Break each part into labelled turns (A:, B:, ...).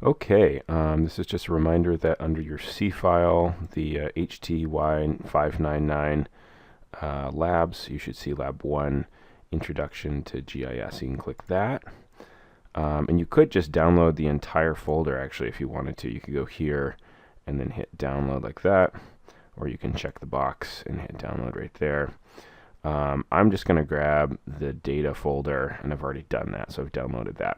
A: Okay, this is just a reminder that under your C file, the HTY 599 labs, you should see lab 1, Introduction to GIS. You can click that. And you could just download the entire folder actually if you wanted to. You could go here and then hit download like that, or you can check the box and hit download right there. I'm just going to grab the data folder, and I've already done that, so I've downloaded that.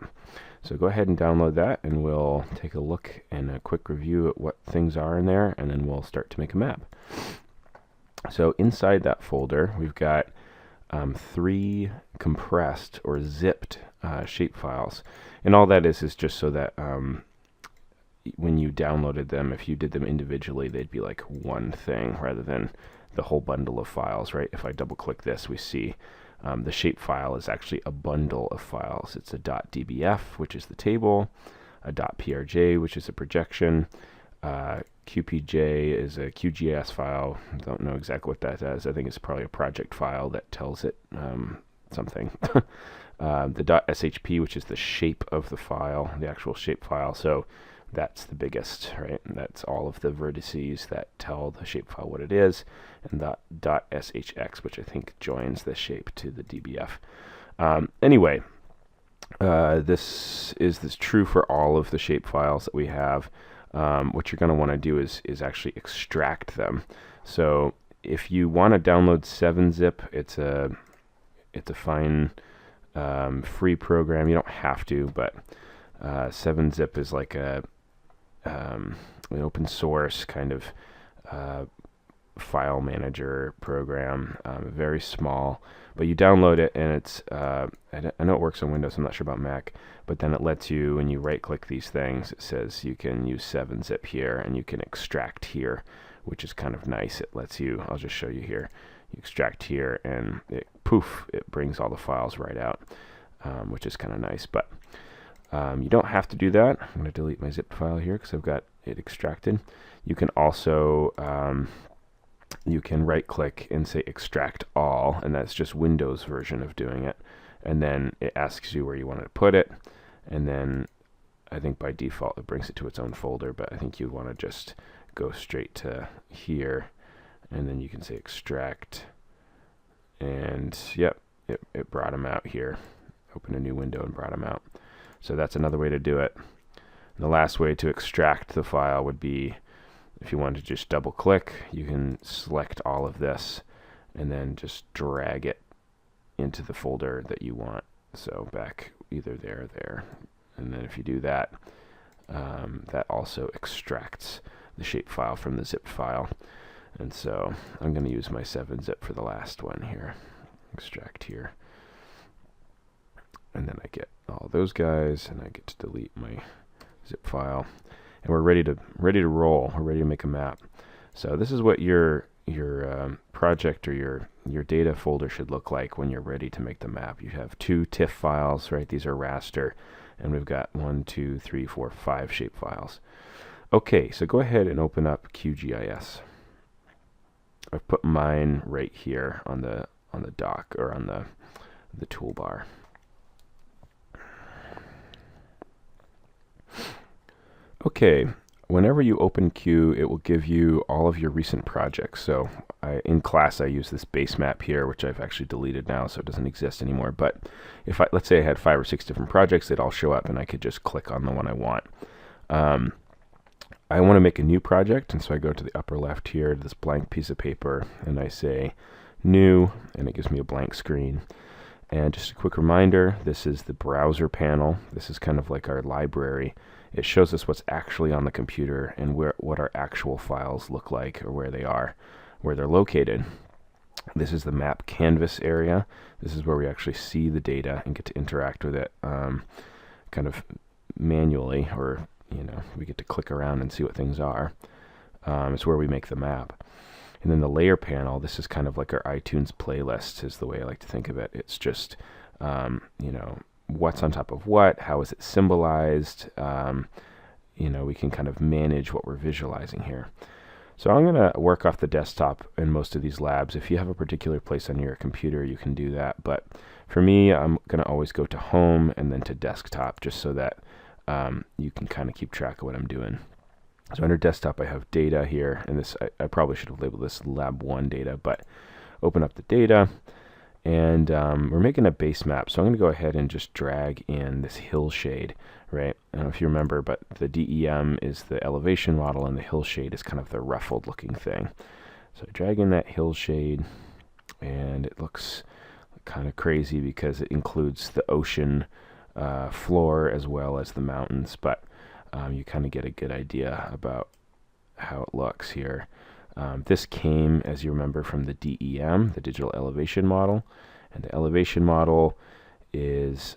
A: So go ahead and download that, and we'll take a look and a quick review at what things are in there, and then we'll start to make a map. So inside that folder, we've got 3 compressed or zipped shapefiles, and all that is just so that when you downloaded them, if you did them individually, they'd be like one thing rather than the whole bundle of files, right? If I double click this, we see the shapefile is actually a bundle of files. It's a .dbf, which is the table, a .prj, which is a projection, QPJ is a QGIS file. Don't know exactly what that is. I think it's probably a project file that tells it something. The .shp, which is the shape of the file, the actual shape file. So that's the biggest, right? And that's all of the vertices that tell the shapefile what it is. And .shx, which I think joins the shape to the dbf. Anyway, this is true for all of the shape files that we have. What you're going to want to do is actually extract them. So if you want to download 7-zip, it's a fine free program. You don't have to, but 7-zip is like an open source kind of file manager program, very small, but you download it, and it's I know it works on Windows. I'm not sure about Mac, but then it lets you, when you right click these things, it says you can use 7-zip here, and you can extract here, which is kind of nice. It lets you, I'll just show you here, you extract here, and it brings all the files right out, which is kind of nice. But you don't have to do that. I'm going to delete my zip file here because I've got it extracted. You can also you can right click and say extract all, and that's just Windows version of doing it, and then it asks you where you want to put it, and then I think by default it brings it to its own folder, but I think you want to just go straight to here, and then you can say extract, and yep, it brought them out here. Open a new window and brought them out. So that's another way to do it. And the last way to extract the file would be, if you want to just double click, you can select all of this and then just drag it into the folder that you want. So back either there or there. And then if you do that, that also extracts the shapefile from the zipped file. And so I'm going to use my 7-zip for the last one here. Extract here. And then I get all those guys, and I get to delete my zip file. And we're ready to roll. We're ready to make a map. So this is what your project or your data folder should look like when you're ready to make the map. You have 2 TIFF files, right? These are raster, and we've got 1, 2, 3, 4, 5 shape files. Okay, so go ahead and open up QGIS. I've put mine right here on the dock, or on the toolbar. Okay, whenever you open Q, it will give you all of your recent projects. So in class, I use this base map here, which I've actually deleted now, so it doesn't exist anymore. But if let's say I had 5 or 6 different projects, they'd all show up, and I could just click on the one I want. I want to make a new project, and so I go to the upper left here to this blank piece of paper, and I say new, and it gives me a blank screen. And just a quick reminder, this is the browser panel. This is kind of like our library. It shows us what's actually on the computer and what our actual files look like, or where they are, where they're located. This is the map canvas area. This is where we actually see the data and get to interact with it kind of manually, or we get to click around and see what things are. It's where we make the map. And then the layer panel, this is kind of like our iTunes playlist, is the way I like to think of it. It's just, what's on top of what, how is it symbolized, we can kind of manage what we're visualizing here. So I'm going to work off the desktop in most of these labs. If you have a particular place on your computer, you can do that. But for me, I'm going to always go to home and then to desktop, just so that you can kind of keep track of what I'm doing. So under desktop, I have data here, and this I probably should have labeled this lab 1 data, but open up the data, and we're making a base map. So I'm going to go ahead and just drag in this hill shade, right? I don't know if you remember, but the DEM is the elevation model, and the hill shade is kind of the ruffled looking thing. So I drag in that hill shade, and it looks kind of crazy because it includes the ocean floor as well as the mountains, but you kind of get a good idea about how it looks here. This came, as you remember, from the DEM, the digital elevation model, and the elevation model is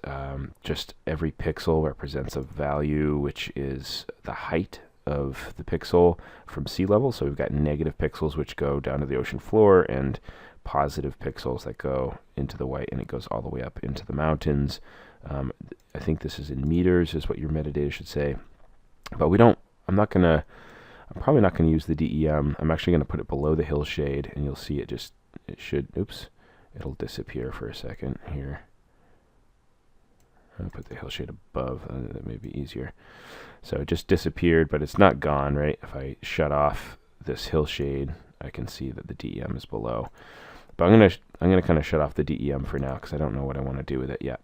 A: just every pixel represents a value, which is the height of the pixel from sea level. So we've got negative pixels which go down to the ocean floor, and positive pixels that go into the white, and it goes all the way up into the mountains. I think this is in meters is what your metadata should say, but I'm probably not gonna use the DEM. I'm actually gonna put it below the hill shade, and you'll see it'll disappear for a second here. I'll put the hill shade above, that may be easier. So it just disappeared, but it's not gone, right? If I shut off this hill shade, I can see that the DEM is below. But I'm gonna kind of shut off the DEM for now because I don't know what I want to do with it yet.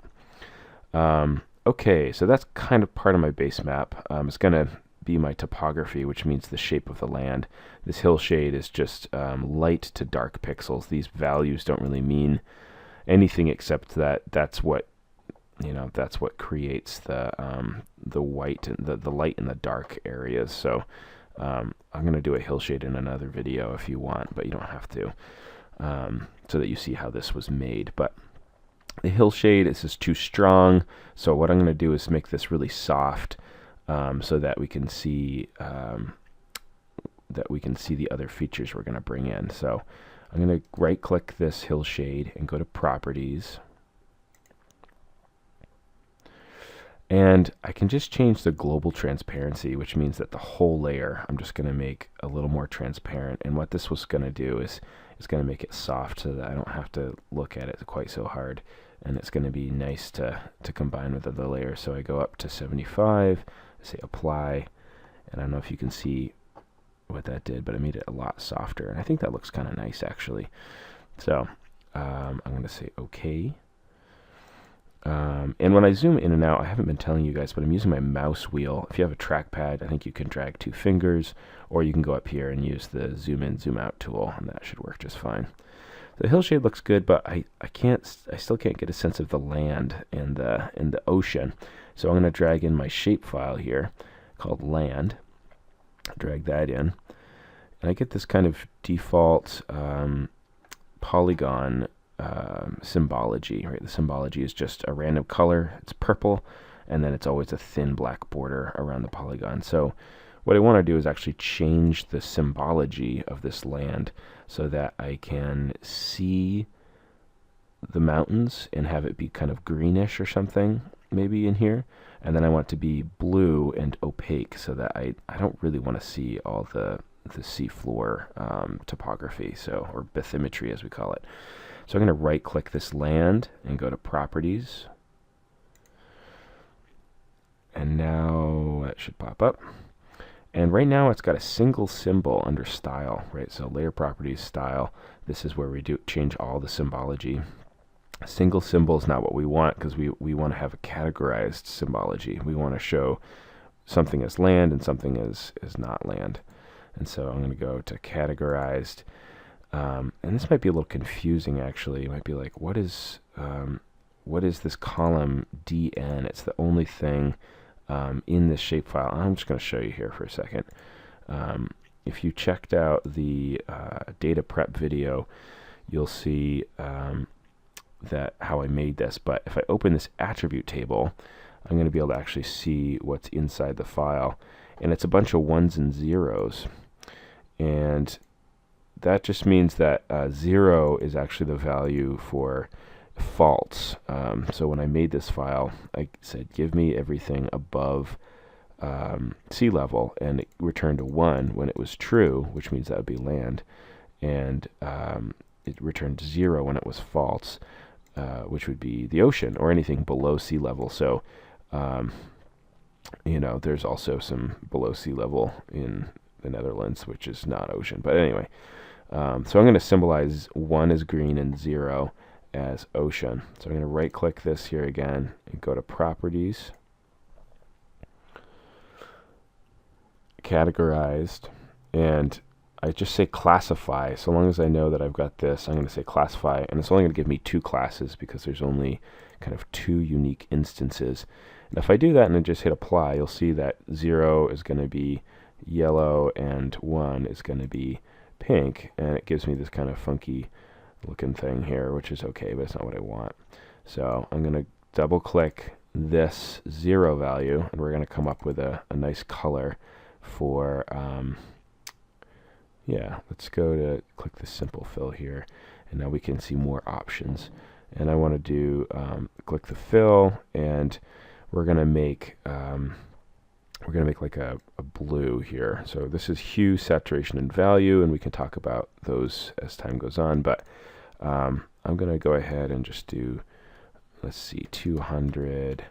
A: Okay, so that's kind of part of my base map. It's gonna be my topography, which means the shape of the land. This hill shade is just light to dark pixels. These values don't really mean anything except that that's what creates the white and the light and the dark areas. So I'm going to do a hill shade in another video if you want, but you don't have to, so that you see how this was made. But the hill shade is just too strong, so what I'm going to do is make this really soft, so that we can see the other features we're going to bring in. So I'm going to right click this hill shade and go to properties, and I can just change the global transparency, which means that the whole layer I'm just going to make a little more transparent. And what this was going to do is it's going to make it soft so that I don't have to look at it quite so hard, and it's going to be nice to combine with other layers. So I go up to 75, say apply, and I don't know if you can see what that did, but I made it a lot softer, and I think that looks kind of nice actually. So I'm going to say OK. And when I zoom in and out, I haven't been telling you guys, but I'm using my mouse wheel. If you have a trackpad, I think you can drag 2 fingers, or you can go up here and use the zoom in, zoom out tool, and that should work just fine. The hill shade looks good, but I still can't get a sense of the land and the ocean. So I'm going to drag in my shapefile here called land, drag that in, and I get this kind of default polygon symbology, right? The symbology is just a random color. It's purple, and then it's always a thin black border around the polygon. So what I want to do is actually change the symbology of this land so that I can see the mountains and have it be kind of greenish or something maybe in here. And then I want it to be blue and opaque so that I don't really want to see all the seafloor topography, so, or bathymetry as we call it. So I'm going to right click this land and go to properties, and now that should pop up. And right now it's got a single symbol under style, right? So layer properties, style, this is where we change all the symbology. A single symbol is not what we want, because we want to have a categorized symbology. We want to show something as land and something as not land. And so I'm going to go to categorized. And this might be a little confusing actually. It might be like, what is this column DN? It's the only thing in this shapefile. I'm just going to show you here for a second. If you checked out the data prep video, you'll see that how I made this. But if I open this attribute table, I'm going to be able to actually see what's inside the file, and it's a bunch of 1s and 0s, and that just means that 0 is actually the value for false. So when I made this file, I said give me everything above sea level, and it returned a 1 when it was true, which means that would be land, and it returned 0 when it was false, which would be the ocean or anything below sea level. So you know, there's also some below sea level in the Netherlands, which is not ocean. But anyway, so I'm going to symbolize 1 as green and 0 as ocean. So I'm going to right click this here again and go to properties, categorized, and I just say classify. So long as I know that I've got this, I'm going to say classify, and it's only going to give me 2 classes because there's only kind of 2 unique instances. And if I do that and then just hit apply, you'll see that 0 is going to be yellow and 1 is going to be pink, and it gives me this kind of funky looking thing here, which is okay, but it's not what I want. So I'm going to double click this 0 value, and we're going to come up with a nice color for yeah, let's go to click the simple fill here, and now we can see more options. And I want to do click the fill, and we're gonna make like a blue here. So this is hue, saturation, and value, and we can talk about those as time goes on. But I'm gonna go ahead and just do, let's see, 200,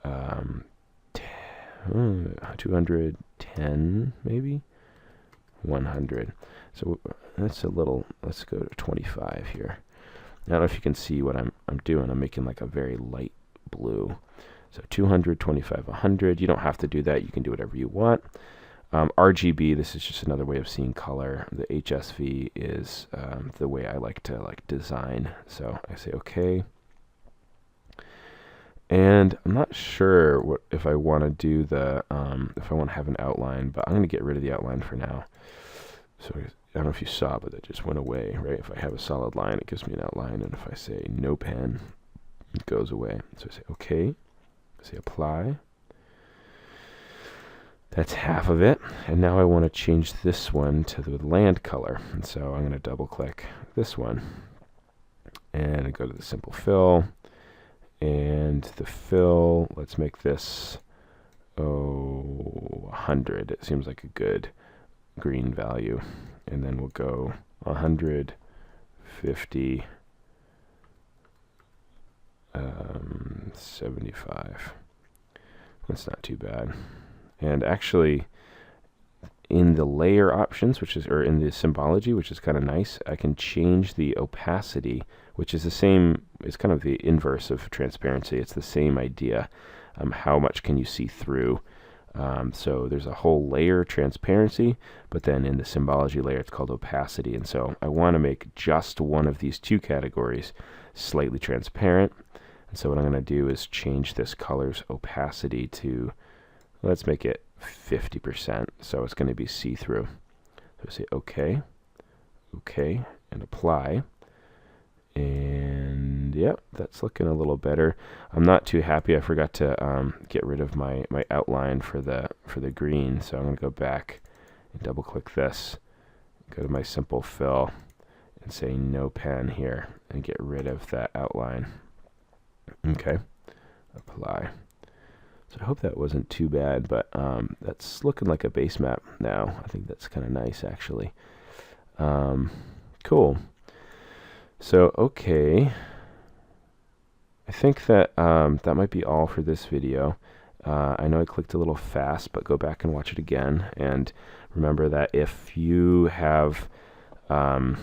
A: 210 maybe. 100. So that's a little, let's go to 25 here. I don't know if you can see what I'm doing. I'm making like a very light blue. So 200, 25, 100. You don't have to do that. You can do whatever you want. RGB, this is just another way of seeing color. The HSV is the way I like to design. So I say OK. And I'm not sure if I want to do the, if I want to have an outline, but I'm going to get rid of the outline for now. So I don't know if you saw, but that just went away, right? If I have a solid line, it gives me an outline, and if I say no pen, it goes away. So I say OK, say apply. That's half of it, and now I want to change this one to the land color. And so I'm going to double click this one, and go to the simple fill. And the fill, let's make this 100. It seems like a good green value. And then we'll go 150, 75. That's not too bad. And actually, in the layer options, which is, or in the symbology, which is kind of nice, I can change the opacity, which is the same, it's kind of the inverse of transparency. It's the same idea. How much can you see through? So there's a whole layer transparency, but then in the symbology layer, it's called opacity. And so I want to make just one of these 2 categories slightly transparent. And so what I'm going to do is change this color's opacity to, let's make it 50%. So it's going to be see-through. So say OK, OK, and apply. And yep, that's looking a little better. I'm not too happy. I forgot to get rid of my outline for the green. So I'm going to go back and double click this, go to my simple fill, and say no pen here, and get rid of that outline. Okay, apply. So I hope that wasn't too bad, but that's looking like a base map now. I think that's kind of nice, actually. Cool. So, okay, I think that that might be all for this video. I know I clicked a little fast, but go back and watch it again. And remember that if you have a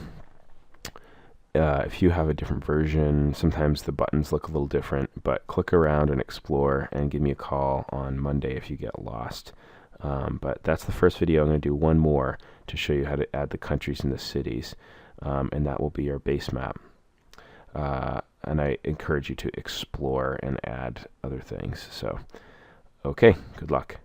A: different version, sometimes the buttons look a little different, but click around and explore and give me a call on Monday if you get lost. But that's the first video. I'm going to do one more to show you how to add the countries and the cities. And that will be our base map. And I encourage you to explore and add other things. So, okay, good luck.